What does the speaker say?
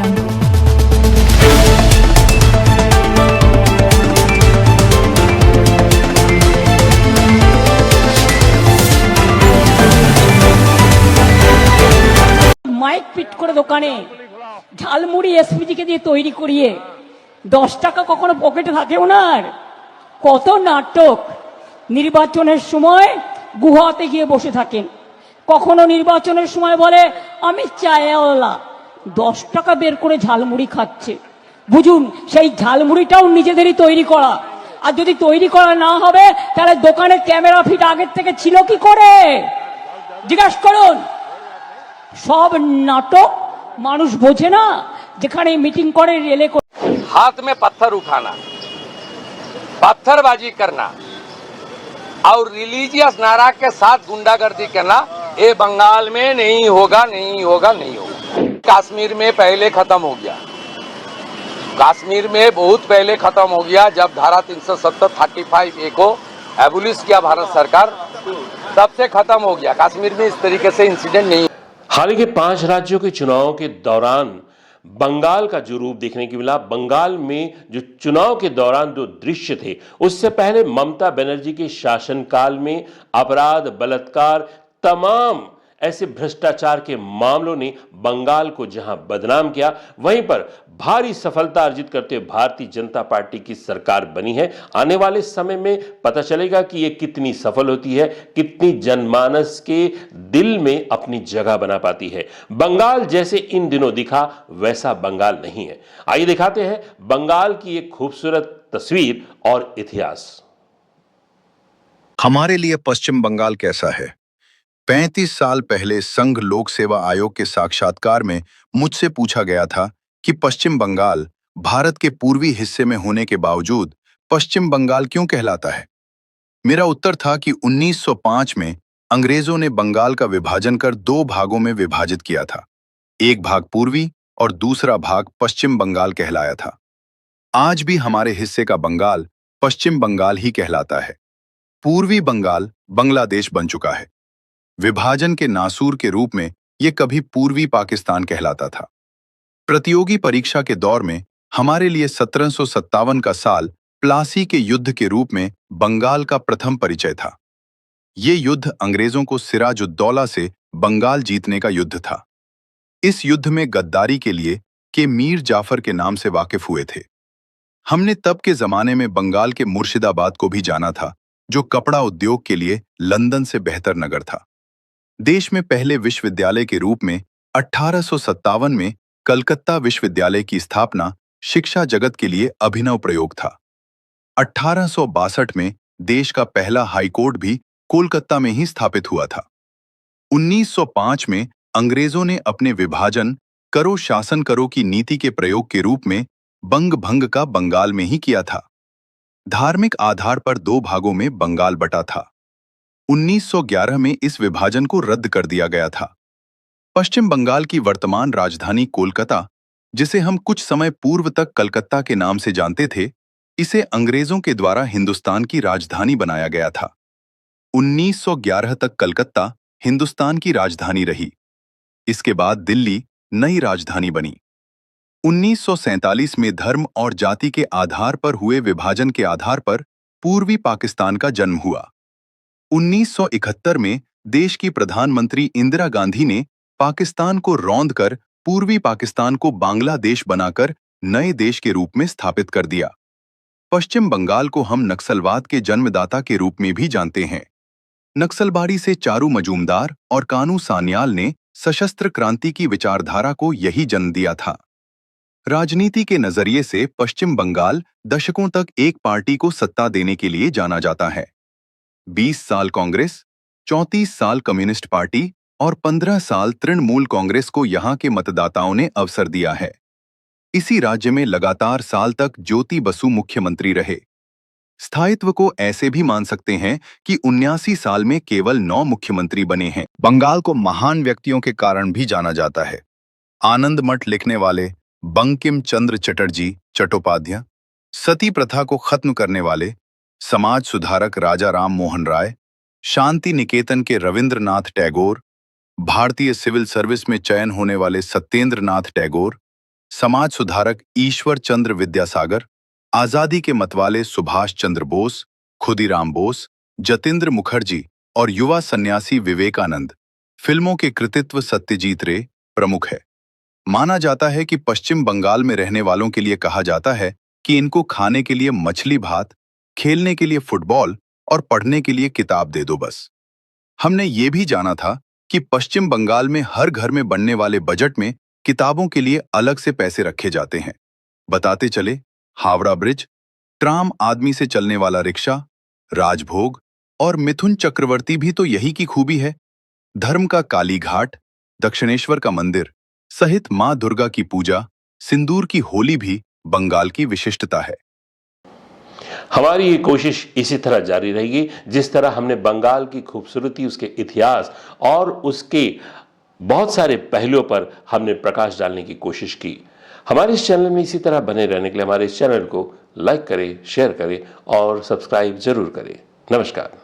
jungle. Mic fit করে দোকানে ঝালমুড়ি এসপিজিকে দিয়ে তৈরি করিয়ে 10 টাকা কখনো পকেটে থাকে ওনার। কত নাটক! নির্বাচনের সময় গুহাতে গিয়ে বসে থাকেন, কখনো নির্বাচনের সময় বলে আমি চায়ওয়ালা, 10 টাকা বের করে ঝালমুড়ি খাচ্ছে। বুঝুন, সেই ঝালমুড়িটাও নিজেদেরই তৈরি করা। আর যদি তৈরি করা না হবে তাহলে দোকানের ক্যামেরা ফিট আগের থেকে ছিল কি করে জিজ্ঞাসা করুন। সব নাটক মানুষ বোঝে না। যেখানে মিটিং করে রেলে हाथ में पत्थर उठाना, पत्थरबाजी करना और रिलीजियस नारा के साथ गुंडागर्दी करना, ये बंगाल में नहीं होगा, नहीं होगा, नहीं होगा। कश्मीर में पहले खत्म हो गया, कश्मीर में बहुत पहले खत्म हो गया। जब धारा 370-35 ए को एबुलिश किया भारत सरकार, तब से खत्म हो गया। कश्मीर में इस तरीके से इंसिडेंट नहीं। हालांकि 5 राज्यों के चुनावों के दौरान बंगाल का जो रूप देखने को मिला, बंगाल में जो चुनाव के दौरान जो दृश्य थे, उससे पहले ममता बनर्जी के शासनकाल में अपराध, बलात्कार, तमाम ऐसे भ्रष्टाचार के मामलों ने बंगाल को जहां बदनाम किया, वहीं पर भारी सफलता अर्जित करते हुए भारतीय जनता पार्टी की सरकार बनी है। आने वाले समय में पता चलेगा कि ये कितनी सफल होती है, कितनी जनमानस के दिल में अपनी जगह बना पाती है। बंगाल जैसे इन दिनों दिखा, वैसा बंगाल नहीं है। आइए दिखाते हैं बंगाल की एक खूबसूरत तस्वीर और इतिहास। हमारे लिए पश्चिम बंगाल कैसा है? 35 साल पहले संघ लोक सेवा आयोग के साक्षात्कार में मुझसे पूछा गया था कि पश्चिम बंगाल भारत के पूर्वी हिस्से में होने के बावजूद पश्चिम बंगाल क्यों कहलाता है। मेरा उत्तर था कि 1905 में अंग्रेजों ने बंगाल का विभाजन कर 2 भागों में विभाजित किया था। एक भाग पूर्वी और दूसरा भाग पश्चिम बंगाल कहलाया था। आज भी हमारे हिस्से का बंगाल पश्चिम बंगाल ही कहलाता है। पूर्वी बंगाल बांग्लादेश बन चुका है। विभाजन के नासूर के रूप में यह कभी पूर्वी पाकिस्तान कहलाता था। प्रतियोगी परीक्षा के दौर में हमारे लिए 1757 का साल प्लासी के युद्ध के रूप में बंगाल का प्रथम परिचय था। ये युद्ध अंग्रेजों को सिराजुद्दौला से बंगाल जीतने का युद्ध था। इस युद्ध में गद्दारी के लिए के मीर जाफर के नाम से वाकिफ हुए थे। हमने तब के जमाने में बंगाल के मुर्शिदाबाद को भी जाना था, जो कपड़ा उद्योग के लिए लंदन से बेहतर नगर था। देश में पहले विश्वविद्यालय के रूप में 1857 में कलकत्ता विश्वविद्यालय की स्थापना शिक्षा जगत के लिए अभिनव प्रयोग था। 1862 में देश का पहला हाईकोर्ट भी कोलकाता में ही स्थापित हुआ था। 1905 में अंग्रेजों ने अपने विभाजन करो शासन करो की नीति के प्रयोग के रूप में बंग भंग का बंगाल में ही किया था। धार्मिक आधार पर 2 भागों में बंगाल बटा था। 1911 में इस विभाजन को रद्द कर दिया गया था। पश्चिम बंगाल की वर्तमान राजधानी कोलकाता, जिसे हम कुछ समय पूर्व तक कलकत्ता के नाम से जानते थे, इसे अंग्रेजों के द्वारा हिंदुस्तान की राजधानी बनाया गया था। 1911 तक कलकत्ता हिंदुस्तान की राजधानी रही। इसके बाद दिल्ली नई राजधानी बनी। 1947 में धर्म और जाति के आधार पर हुए विभाजन के आधार पर पूर्वी पाकिस्तान का जन्म हुआ। 1971 में देश की प्रधानमंत्री इंदिरा गांधी ने पाकिस्तान को रौंद कर पूर्वी पाकिस्तान को बांग्लादेश बनाकर नए देश के रूप में स्थापित कर दिया। पश्चिम बंगाल को हम नक्सलवाद के जन्मदाता के रूप में भी जानते हैं। नक्सलबाड़ी से चारू मजूमदार और कानू सान्याल ने सशस्त्र क्रांति की विचारधारा को यही जन्म दिया था। राजनीति के नजरिए से पश्चिम बंगाल दशकों तक एक पार्टी को सत्ता देने के लिए जाना जाता है। 20 साल कांग्रेस, 34 साल कम्युनिस्ट पार्टी और 15 साल तृणमूल कांग्रेस को यहाँ के मतदाताओं ने अवसर दिया है। इसी राज्य में लगातार साल तक ज्योति बसु मुख्यमंत्री रहे। स्थायित्व को ऐसे भी मान सकते हैं कि 79 साल में केवल 9 मुख्यमंत्री बने हैं। बंगाल को महान व्यक्तियों के कारण भी जाना जाता है। आनंद मठ लिखने वाले बंकिम चंद्र चटर्जी चट्टोपाध्याय, सती प्रथा को खत्म करने वाले समाज सुधारक राजा राम मोहन राय, शांति निकेतन के रविंद्रनाथ टैगोर, भारतीय सिविल सर्विस में चयन होने वाले सत्येंद्र नाथ टैगोर, समाज सुधारक ईश्वर चंद्र विद्यासागर, आजादी के मतवाले सुभाष चंद्र बोस, खुदीराम बोस, जतेंद्र मुखर्जी और युवा सन्यासी विवेकानंद, फिल्मों के कृतित्व सत्यजीत रे प्रमुख है। माना जाता है कि पश्चिम बंगाल में रहने वालों के लिए कहा जाता है कि इनको खाने के लिए मछली भात, खेलने के लिए फुटबॉल और पढ़ने के लिए किताब दे दो बस। हमने ये भी जाना था कि पश्चिम बंगाल में हर घर में बनने वाले बजट में किताबों के लिए अलग से पैसे रखे जाते हैं। बताते चले, हावड़ा ब्रिज, ट्राम आदमी से चलने वाला रिक्शा, राजभोग और मिथुन चक्रवर्ती भी तो यही की खूबी है। धर्म का काली घाट, दक्षिणेश्वर का मंदिर सहित मां दुर्गा की पूजा, सिंदूर की होली भी बंगाल की विशिष्टता है। हमारी ये कोशिश इसी तरह जारी रहेगी, जिस तरह हमने बंगाल की खूबसूरती, उसके इतिहास और उसके बहुत सारे पहलुओं पर हमने प्रकाश डालने की कोशिश की। हमारे इस चैनल में इसी तरह बने रहने के लिए हमारे इस चैनल को लाइक करें, शेयर करें और सब्सक्राइब जरूर करें। नमस्कार।